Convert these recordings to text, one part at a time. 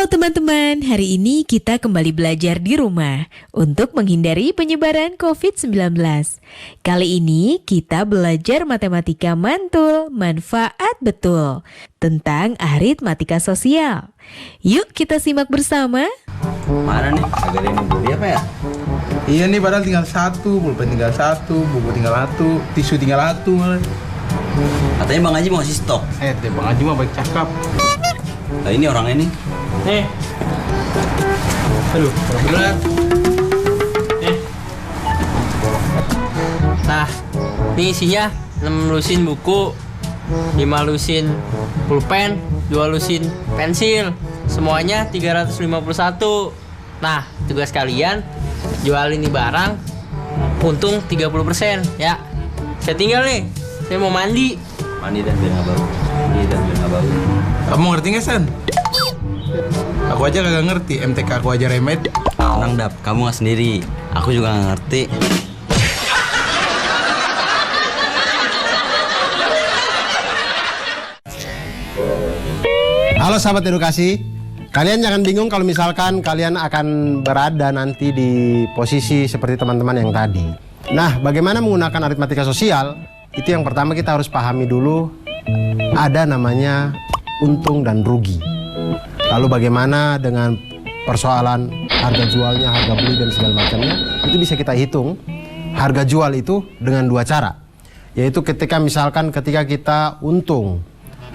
Halo teman-teman, hari ini kita kembali belajar di rumah untuk menghindari penyebaran COVID-19. Kali ini kita belajar matematika mantul, manfaat betul, tentang aritmatika sosial. Yuk kita simak bersama. Mana nih? Agak ada yang beli apa ya? Iya nih, padahal tinggal satu, pulpen tinggal satu, buku tinggal satu, tisu tinggal satu malah. Katanya Bang Haji mau ngasih stok. Bang Haji mah baik cakap. Nah ini orangnya nih. Aduh, berat. Nah, ini isinya 6 lusin buku, 5 lusin pulpen, 2 lusin pensil. Semuanya 351. Nah, tugas kalian jual ini barang untung 30% ya. Saya tinggal nih. Saya mau mandi. Mandi dan biar nggak bau. Kamu ngerti nggak, San? Aku aja kagak ngerti, MTK aku aja remet. Tenang Dap, kamu nggak sendiri. Aku juga nggak ngerti. Halo sahabat edukasi, kalian jangan bingung kalau misalkan kalian akan berada nanti di posisi seperti teman-teman yang tadi. Nah, bagaimana menggunakan aritmatika sosial? Itu yang pertama kita harus pahami dulu, ada namanya untung dan rugi. Lalu bagaimana dengan persoalan harga jualnya, harga beli dan segala macamnya, itu bisa kita hitung harga jual itu dengan dua cara. Yaitu ketika kita untung.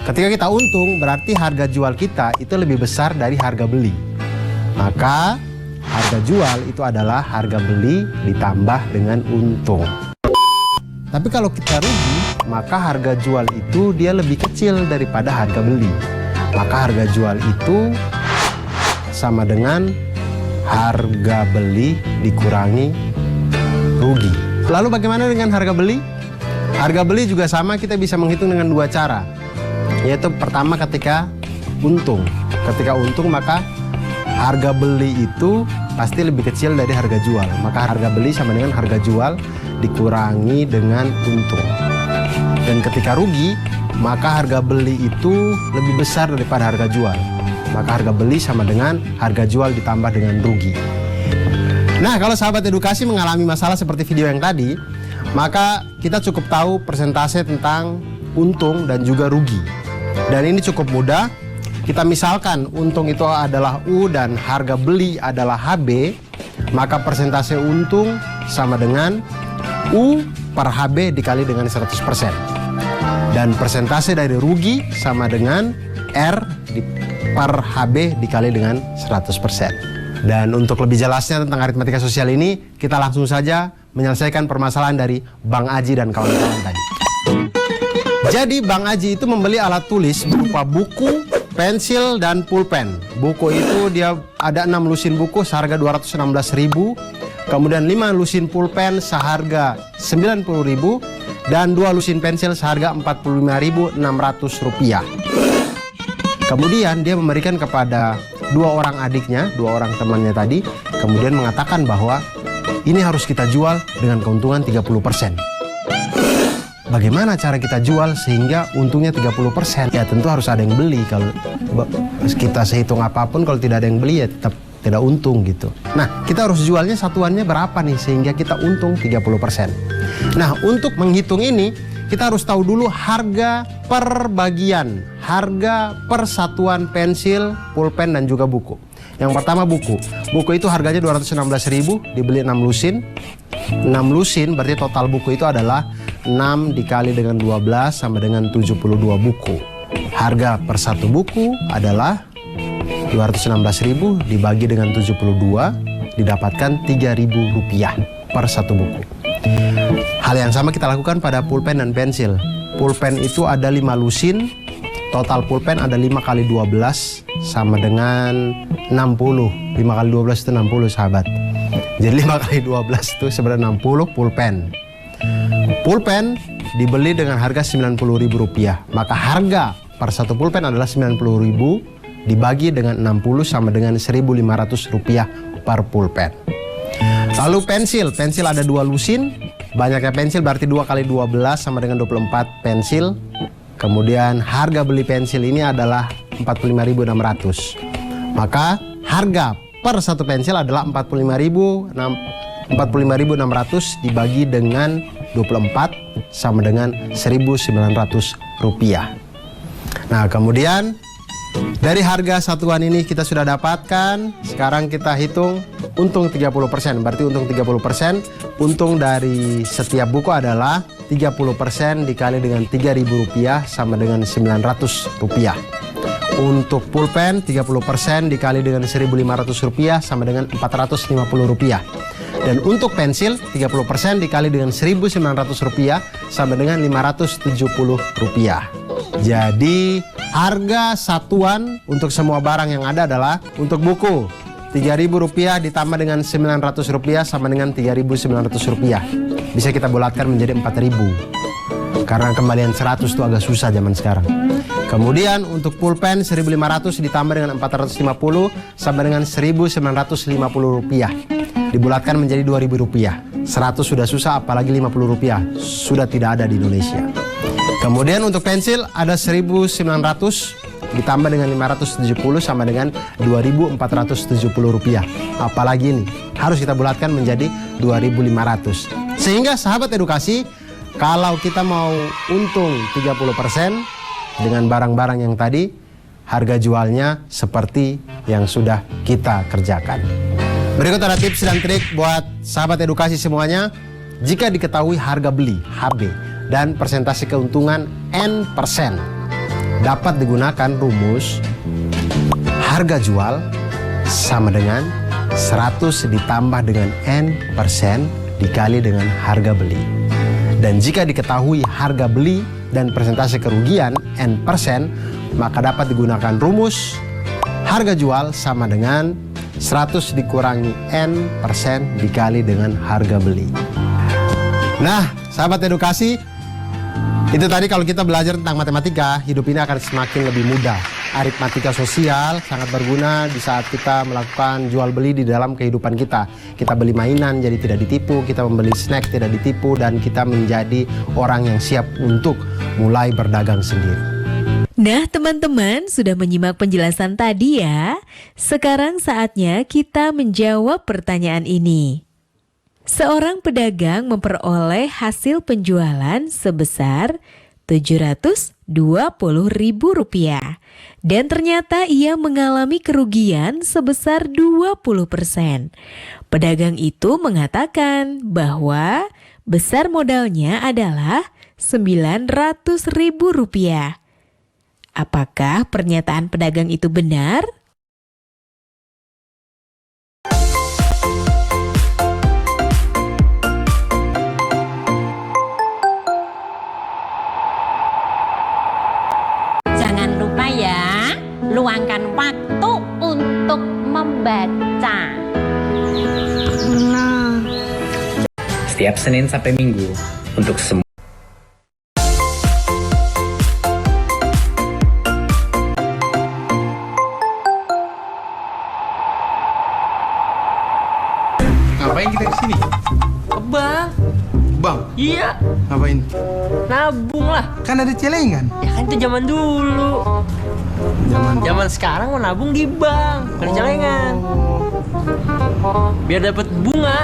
Ketika kita untung berarti harga jual kita itu lebih besar dari harga beli. Maka harga jual itu adalah harga beli ditambah dengan untung. Tapi kalau kita rugi, maka harga jual itu dia lebih kecil daripada harga beli. Maka harga jual itu sama dengan harga beli dikurangi rugi. Lalu bagaimana dengan harga beli? Harga beli juga sama, kita bisa menghitung dengan dua cara. Yaitu pertama ketika untung. Ketika untung maka harga beli itu pasti lebih kecil dari harga jual. Maka harga beli sama dengan harga jual dikurangi dengan untung. Dan ketika rugi, maka harga beli itu lebih besar daripada harga jual. Maka harga beli sama dengan harga jual ditambah dengan rugi. Nah, kalau sahabat edukasi mengalami masalah seperti video yang tadi, maka kita cukup tahu persentase tentang untung dan juga rugi. Dan ini cukup mudah. Kita misalkan untung itu adalah U dan harga beli adalah HB, maka persentase untung sama dengan U per HB dikali dengan 100%. Dan persentase dari rugi sama dengan R per HB dikali dengan 100%. Dan untuk lebih jelasnya tentang aritmatika sosial ini, kita langsung saja menyelesaikan permasalahan dari Bang Aji dan kawan-kawan tadi. Jadi Bang Aji itu membeli alat tulis berupa buku, pensil, dan pulpen. Buku itu dia ada 6 lusin buku seharga 216.000, kemudian 5 lusin pulpen seharga 90.000, dan 2 lusin pensil seharga 45.600 rupiah. Kemudian dia memberikan kepada 2 orang adiknya, 2 orang temannya tadi, kemudian mengatakan bahwa ini harus kita jual dengan keuntungan 30%. Bagaimana cara kita jual sehingga untungnya 30%? Ya tentu harus ada yang beli. Kalau kita sehitung apapun, kalau tidak ada yang beli ya tetap tidak untung gitu. Nah, kita harus jualnya satuannya berapa nih sehingga kita untung 30%. Nah, untuk menghitung ini kita harus tahu dulu harga per bagian, harga per satuan pensil, pulpen, dan juga buku. Yang pertama buku. Buku itu harganya 216.000, dibeli 6 lusin. 6 lusin berarti total buku itu adalah 6 dikali dengan 12 sama dengan 72 buku. Harga per satu buku adalah 216.000 dibagi dengan 72 didapatkan 3.000 rupiah per satu buku. Hal yang sama kita lakukan pada pulpen dan pensil. Pulpen itu ada 5 lusin, total pulpen ada 5 kali 12 sama dengan 60. 5 kali 12 itu 60 sahabat. Jadi 5 kali 12 itu sebenarnya 60 pulpen. Pulpen dibeli dengan harga 90.000 rupiah. Maka harga per satu pulpen adalah 90.000 dibagi dengan 60 sama dengan 1.500 rupiah per pulpen. Lalu pensil ada 2 lusin. Banyaknya pensil berarti 2 kali 12 sama dengan 24 pensil. Kemudian harga beli pensil ini adalah 45.600. Maka harga per satu pensil adalah 45.600 dibagi dengan 24 sama dengan Rp1.900. Nah, kemudian dari harga satuan ini kita sudah dapatkan. Sekarang kita hitung untung 30%. Berarti untung 30%. Untung dari setiap buku adalah 30% dikali dengan Rp3.000 sama dengan Rp900. Untuk pulpen 30% dikali dengan Rp1.500 sama dengan Rp450. Dan untuk pensil 30% dikali dengan Rp1.900 sama dengan Rp570. Jadi harga satuan untuk semua barang yang ada adalah untuk buku Rp3.000 ditambah dengan Rp900 sama dengan Rp3.900. Bisa kita bulatkan menjadi Rp4.000. Karena kembalian 100 itu agak susah zaman sekarang. Kemudian untuk pulpen Rp1.500 ditambah dengan Rp450 sama dengan Rp1.950. Dibulatkan menjadi Rp2.000. 100 sudah susah, apalagi Rp50 sudah tidak ada di Indonesia. Kemudian untuk pensil ada Rp1.900 ditambah dengan Rp570 sama dengan Rp2.470. Apalagi ini harus kita bulatkan menjadi Rp2.500. Sehingga sahabat edukasi, kalau kita mau untung 30% dengan barang-barang yang tadi, harga jualnya seperti yang sudah kita kerjakan. Berikut ada tips dan trik buat sahabat edukasi semuanya. Jika diketahui harga beli HB dan persentase keuntungan N%, dapat digunakan rumus harga jual sama dengan 100 ditambah dengan N% dikali dengan harga beli. Dan jika diketahui harga beli dan persentase kerugian N%, maka dapat digunakan rumus harga jual sama dengan 100 dikurangi N% dikali dengan harga beli. Nah, sahabat edukasi, itu tadi kalau kita belajar tentang matematika, hidup ini akan semakin lebih mudah. Aritmatika sosial sangat berguna di saat kita melakukan jual beli di dalam kehidupan kita. Kita beli mainan jadi tidak ditipu, kita membeli snack tidak ditipu, dan kita menjadi orang yang siap untuk mulai berdagang sendiri. Nah, teman-teman sudah menyimak penjelasan tadi ya. Sekarang saatnya kita menjawab pertanyaan ini. Seorang pedagang memperoleh hasil penjualan sebesar Rp720.000 dan ternyata ia mengalami kerugian sebesar 20%. Pedagang itu mengatakan bahwa besar modalnya adalah Rp900.000. Apakah pernyataan pedagang itu benar? Jangan lupa ya, luangkan waktu untuk membaca. Setiap Senin sampai Minggu untuk semua. Ngapain kita kesini? Ke bank. Bang, Iya, ngapain? nabung lah. Kan ada celengan. Ya kan itu zaman dulu. Zaman sekarang mau nabung di bank, bukan di celengan. Biar dapat bunga.